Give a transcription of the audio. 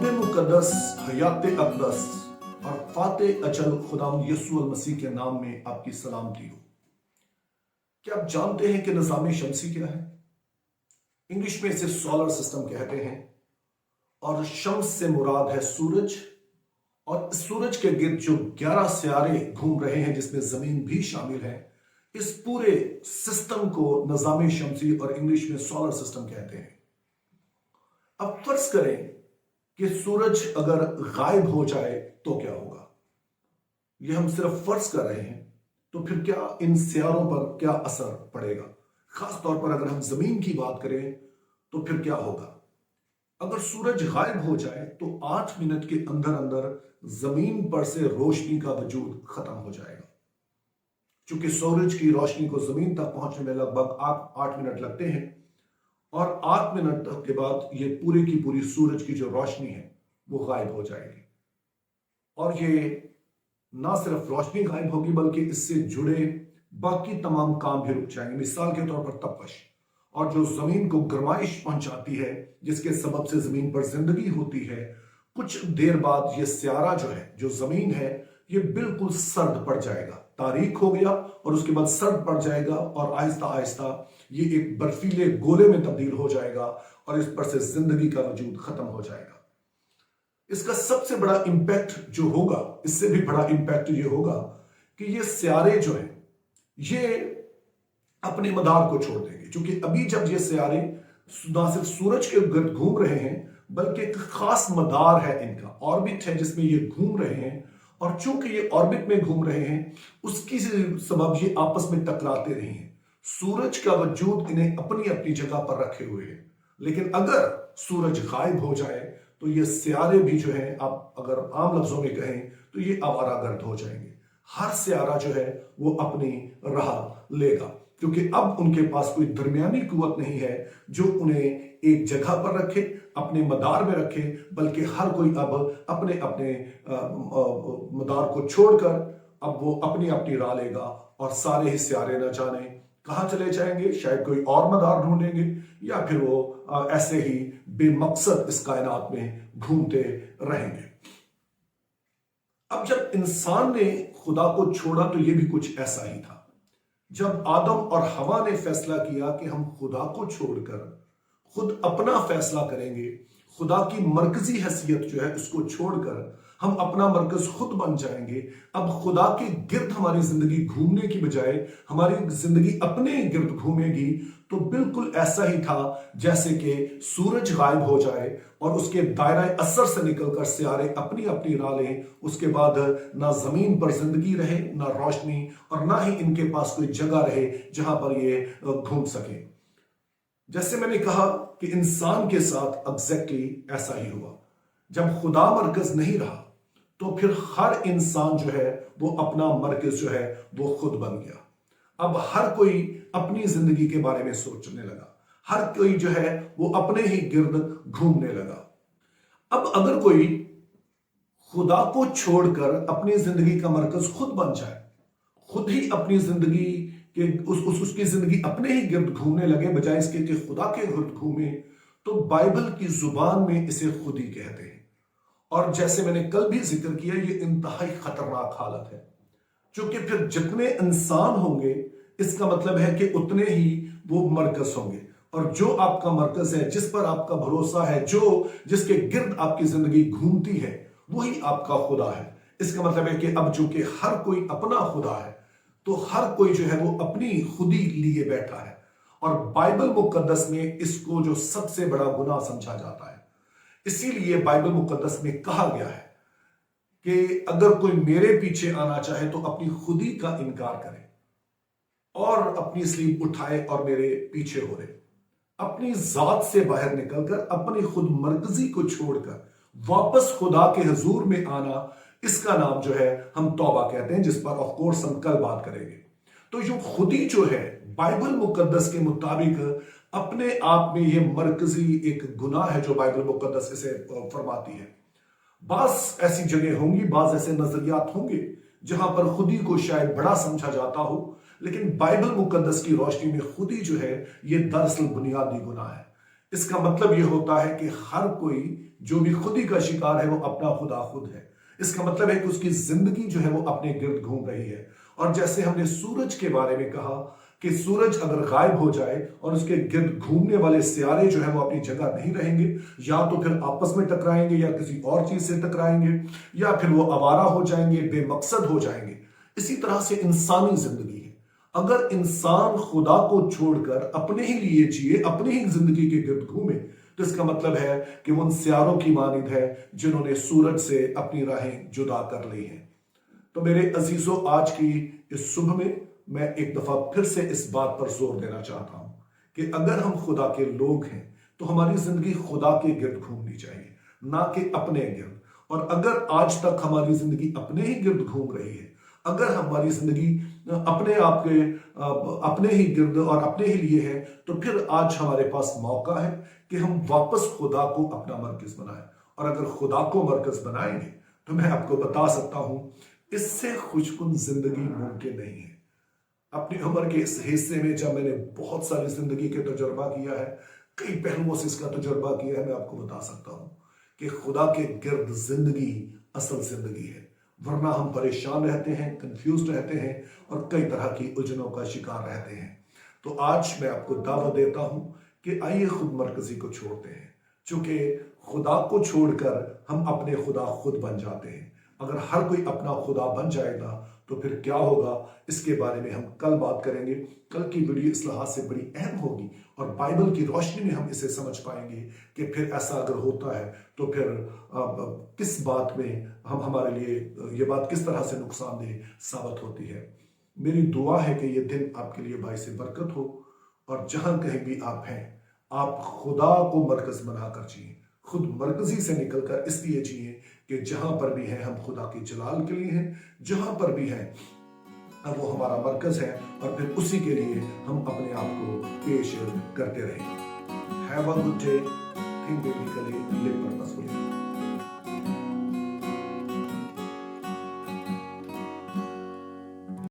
रूह मुकद्दस, हयात अक़दस और फ़ाते अचल खुदाम यसू अल मसीह के नाम में आपकी सलामती हो। क्या आप जानते हैं कि निज़ाम शमसी क्या है? इंग्लिश में इसे सोलर सिस्टम कहते हैं और शम्स से मुराद है सूरज, और सूरज के गिर्द जो 11 सियारे घूम रहे हैं जिसमें जमीन भी शामिल है, इस पूरे सिस्टम को निज़ाम शमसी और इंग्लिश में सोलर सिस्टम कहते हैं। अब फर्ज करें कि सूरज अगर गायब हो जाए तो क्या होगा? यह हम सिर्फ फर्ज कर रहे हैं, तो फिर क्या इन सियारों पर क्या असर पड़ेगा? खास तौर पर अगर हम जमीन की बात करें तो फिर क्या होगा? अगर सूरज गायब हो जाए तो 8 मिनट के अंदर अंदर जमीन पर से रोशनी का वजूद खत्म हो जाएगा। क्योंकि सूरज की रोशनी को जमीन तक पहुंचने में लगभग 8 मिनट लगते हैं, और 8 मिनट तक के बाद ये पूरी की पूरी सूरज की जो रोशनी है वो गायब हो जाएगी। और ये ना सिर्फ रोशनी गायब होगी बल्कि इससे जुड़े बाकी तमाम काम भी रुक जाएंगे। मिसाल के तौर पर तपश, और जो जमीन को गर्माइश पहुंचाती है जिसके सबब से जमीन पर जिंदगी होती है, कुछ देर बाद ये सियारा जो है, जो जमीन है, ये बिल्कुल सर्द पड़ जाएगा। तारीख हो गया और उसके बाद सर्द पड़ जाएगा और आहिस्ता आहिस्ता ये एक बर्फीले गोले में तब्दील हो जाएगा और इस पर से जिंदगी का वजूद खत्म हो जाएगा। इसका सबसे बड़ा इंपैक्ट जो होगा, इससे भी बड़ा इंपैक्ट ये होगा कि ये सियारे जो हैं ये अपने मदार को छोड़ देंगे। क्योंकि अभी जब ये सियारे ना सिर्फ सूरज के गिर्द घूम रहे हैं बल्कि एक खास मदार है, इनका ऑर्बिट है जिसमें ये घूम रहे हैं, और चूंकि ये ऑर्बिट में घूम रहे हैं उसकी सबब ये आपस में टकराते रहे हैं। सूरज का वजूद इन्हें अपनी अपनी जगह पर रखे हुए है, लेकिन अगर सूरज गायब हो जाए तो ये सियारे भी जो है, आप अगर आम लफ्जों में कहें तो ये आवारागर्द हो जाएंगे। हर सियारा जो है वो अपनी राह लेगा, क्योंकि अब उनके पास कोई दरमियानी कुव्वत नहीं है जो उन्हें एक जगह पर रखे, अपने मदार में रखे, बल्कि हर कोई अब अपने अपने मदार को छोड़कर अब वो अपनी अपनी राह लेगा, और सारे ही सियारे न जाने कहां चले जाएंगे। शायद कोई और मदार ढूंढेंगे, या फिर वो ऐसे ही बेमकसद इस कायनात में घूमते रहेंगे। अब जब इंसान ने खुदा को छोड़ा तो ये भी कुछ ऐसा ही था। जब आदम और हवा ने फैसला किया कि हम खुदा को छोड़कर खुद अपना फैसला करेंगे, खुदा की मरकजी हैसियत जो है उसको छोड़कर हम अपना मरकज खुद बन जाएंगे, अब खुदा के गिर्द हमारी जिंदगी घूमने की बजाय हमारी जिंदगी अपने गिर्द घूमेगी, तो बिल्कुल ऐसा ही था जैसे कि सूरज गायब हो जाए और उसके दायरा असर से निकलकर सियारे अपनी अपनी राह लें। उसके बाद ना जमीन पर जिंदगी रहे, ना रोशनी, और ना ही इनके पास कोई जगह रहे जहां पर ये घूम सके। जैसे मैंने कहा कि इंसान के साथ एग्जैक्टली ऐसा ही हुआ। जब खुदा मरकज नहीं रहा तो फिर हर इंसान जो है वो अपना मरकज जो है वो खुद बन गया। अब हर कोई अपनी जिंदगी के बारे में सोचने लगा, हर कोई जो है वो अपने ही गिर्द घूमने लगा। अब अगर कोई खुदा को छोड़कर अपनी जिंदगी का मरकज खुद बन जाए, खुद ही अपनी जिंदगी के उसकी जिंदगी अपने ही गिर्द घूमने लगे बजाय इसके कि खुदा के गिर्द घूमे, तो बाइबल की जुबान में इसे खुद ही कहते हैं। और जैसे मैंने कल भी जिक्र किया, ये इंतहाई खतरनाक हालत है, क्योंकि फिर जितने इंसान होंगे इसका मतलब है कि उतने ही वो मरकज होंगे, और जो आपका मरकज है, जिस पर आपका भरोसा है, जो जिसके गिर्द आपकी जिंदगी घूमती है, वही आपका खुदा है। इसका मतलब है कि अब चूंकि हर कोई अपना खुदा है तो हर कोई जो है वो अपनी खुदी लिए बैठा है, और बाइबल मुकद्दस में इसको जो सबसे बड़ा गुनाह समझा जाता है। इसीलिए बाइबल मुकद्दस में कहा गया है कि अगर कोई मेरे पीछे आना चाहे तो अपनी खुदी का इनकार करे और अपनी स्लीप उठाए और मेरे पीछे हो रहे। अपनी जात से बाहर निकलकर अपनी खुद मर्कजी को छोड़कर वापस खुदा के हुजूर में आना, इसका नाम जो है हम तौबा कहते हैं, जिस पर ऑफ कोर्स हम कल बात करेंगे। तो ये खुदी जो है बाइबल मुकद्दस के मुताबिक अपने आप में ये मरकजी एक गुनाह है जो बाइबल मुकद्दस इसे फरमाती है। बास ऐसी जगह होंगी, बास ऐसे नजरियात होंगे जहां पर खुदी को शायद बड़ा समझा जाता हो, लेकिन बाइबल मुकद्दस की रोशनी में खुदी जो है ये दरअसल बुनियादी गुनाह है। इसका मतलब यह होता है कि हर कोई जो भी खुदी का शिकार है वो अपना खुदा खुद है। इसका मतलब है कि उसकी जिंदगी जो है वो अपने गिर्द घूम रही है। और जैसे हमने सूरज के बारे में कहा कि सूरज अगर गायब हो जाए और उसके गिर्द घूमने वाले सियारे जो है वो अपनी जगह नहीं रहेंगे, या तो फिर आपस में टकराएंगे या किसी और चीज से टकराएंगे, या फिर वो आवारा हो जाएंगे, बेमकसद हो जाएंगे। इसी तरह से इंसानी जिंदगी है। अगर इंसान खुदा को छोड़कर अपने ही लिए जिए, अपनी ही जिंदगी के गिर्द घूमे, तो इसका मतलब है कि वो उन सियारों की मानिंद है जिन्होंने सूरज से अपनी राहें जुदा कर ली हैं। तो मेरे अजीजों, आज की इस सुबह में मैं एक दफा फिर से इस बात पर जोर देना चाहता हूं कि अगर हम खुदा के लोग हैं तो हमारी जिंदगी खुदा के गिर्द घूमनी चाहिए, ना कि अपने गिर्द। और अगर आज तक हमारी जिंदगी अपने ही गिर्द घूम रही है, अगर हमारी जिंदगी अपने आप के अपने ही गिर्द और अपने ही लिए है, तो फिर आज हमारे पास मौका है कि हम वापस खुदा को अपना मरकज बनाएं। और अगर खुदा को मरकज बनाएंगे तो मैं आपको बता सकता हूं, इससे खुशकुन जिंदगी मुमकिन नहीं है। अपनी उम्र के इस हिस्से में जब मैंने बहुत सारी जिंदगी के तजुर्बा किया है, कई पहलुओं से इसका तजुर्बा किया है, मैं आपको बता सकता हूं कि खुदा के गिर्द जिंदगी असल जिंदगी है। वरना हम परेशान रहते हैं, कंफ्यूज रहते हैं और कई तरह की उलझनों का शिकार रहते हैं। तो आज मैं आपको दावत देता हूं कि आइए खुद मरकजी को छोड़ते हैं, क्योंकि खुदा को छोड़कर हम अपने खुदा खुद बन जाते हैं। अगर हर कोई अपना खुदा बन जाएगा तो फिर क्या होगा, इसके बारे में हम कल बात करेंगे। कल की वीडियो इस लिहाज से बड़ी अहम होगी और बाइबल की रोशनी में हम इसे समझ पाएंगे कि फिर ऐसा अगर होता है तो फिर किस बात में हम हमारे लिए ये बात किस तरह से नुकसानदेह साबित होती है। मेरी दुआ है कि ये दिन आपके लिए बाइस बरकत हो और जहां कहीं भी आप हैं, आप खुदा को मरकज बनाकर जिए, खुद मरकजी से निकलकर इसलिए जिए कि जहां पर भी हैं हम खुदा की जलाल के लिए हैं, जहां पर भी हैं अब वो हमारा मरकज है और फिर उसी के लिए हम अपने आप को पेश करते रहें। Have a good day, think biblically, live purposefully.